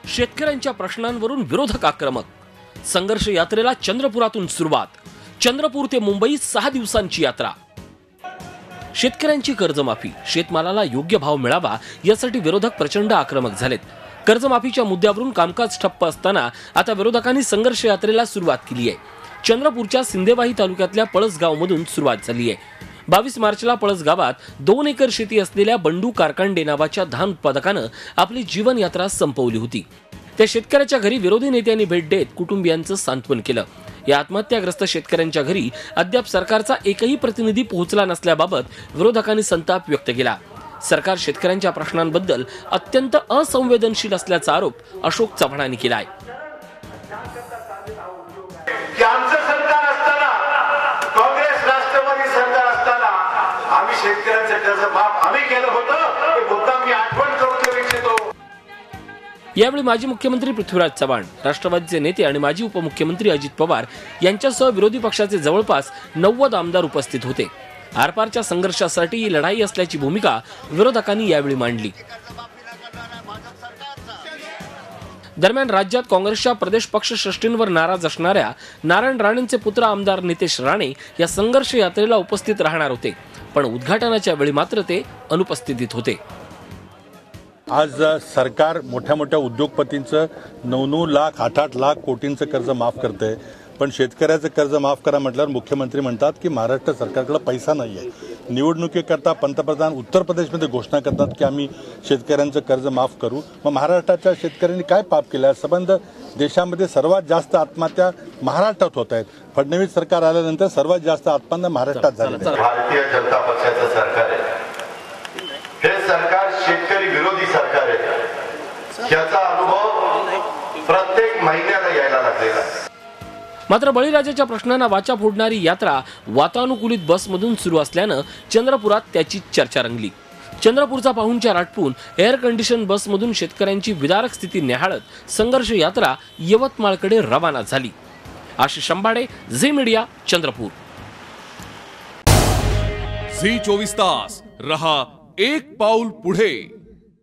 शेतकऱ्यांच्या प्रश्नांवरून विरोधक आक्रमक। संघर्ष यात्रेला चंद्रपुरातून सुरुवात। चंद्रपूर ते मुंबई 6 दिवसांची यात्रा। शेतकऱ्यांची कर्जमाफी, शेतमालाला योग्य भाव मिळावा यासाठी विरोधक प्रचंड आक्रमक झालेत। कर्जमाफीच्या मुद्द्यावरून कामकाज ठप्प असताना आता विरोधकांनी संघर्ष यात्रेला सुरुवात केली आहे। चंद्रपूरच्या सिंदेवाही तालुक्यातल्या पळसगावमधून सुरुवात झाली आहे। 22 मार्चला पळस गावात 2 एकर शेती असलेल्या बंडू कारकांडे नावाच्या धान उत्पादकानं आपली जीवन यात्रा संपवली होती। त्या शेतकऱ्याच्या घरी विरोधी नेत्यांनी भेट देत कुटुंबियांचं सांत्वन केलं। या आत्महत्याग्रस्त शेतकऱ्यांच्या घरी अद्याप सरकारचा एकही प्रतिनिधी पोहोचला नसल्याबाबत विरोधकांनी संताप व्यक्त केला। सरकार शेतकऱ्यांच्या प्रश्नांबद्दल अत्यंत असंवेदनशील असल्याचा आरोप अशोक चव्हाणांनी केला आहे। शेतकऱ्यांचं कर्ज माफ आम्ही केलं होतं हे मुद्दा मी आठवण करून देऊ इच्छितो। यावेळी माजी मुख्यमंत्री पृथ्वीराज चव्हाण, राष्ट्रवादीचे नेते आणि माजी उपमुख्यमंत्री अजित पवार यांच्यासह विरोधी पक्षाचे जवळपास 90 आमदार उपस्थित होते। आरपारच्या संघर्षासाठी ही लढाई असल्याची भूमिका विरोधकांनी यावेळी मांडली। दरम्यान राज्यात काँग्रेसच्या प्रदेश पक्ष श्रेष्ठींवर नाराज असणाऱ्या नारायण राणेंचे पुत्र आमदार नितेश राणे या संघर्ष यात्रेला उपस्थित राहणार होते, पण उद्घाटनाच्या वेळी मात्र ते अनुपस्थित होते। आज सरकार मोठ्या मोठ्या उद्योगपतींचं 9-9 लाख 8-8 लाख कोटींचं कर्ज माफ करते, पण शेतकऱ्याचं कर्ज माफ करा म्हटल्यावर मुख्यमंत्री म्हणतात की महाराष्ट्र सरकारकडे पैसा नाही आहे। निवडणुकीकरता पंतप्रधान उत्तर प्रदेशमध्ये घोषणा करतात की आम्ही शेतकऱ्यांचं कर्ज माफ करू। मग महाराष्ट्राच्या शेतकऱ्यांनी काय पाप केलं? संबंध देशामध्ये सर्वात जास्त आत्महत्या महाराष्ट्रात होत आहेत। फडणवीस सरकार आल्यानंतर सर्वात जास्त आत्महत्या महाराष्ट्रात झाली। भारतीय जनता पक्षाचं सरकार आहे, हे सरकार शेतकरी विरोधी सरकार आहे। याचा अनुभव प्रत्येक महिन्याला यायला लागलेला आहे। मात्र बळीराजाच्या प्रश्नांना वाचा फोडणारी यात्रा वातानुकूलित बसमधून सुरू असल्यानं चंद्रपुरात त्याची चर्चा रंगली। चंद्रपूरचा पाहुणचार आटपून एअर कंडिशन बसमधून शेतकऱ्यांची विदारक स्थिती निहाळत संघर्ष यात्रा यवतमाळकडे रवाना झाली। Ashish Ambade, Zee media, Chandrapur. Zee 24 तास रहा एक पाऊल पुढे।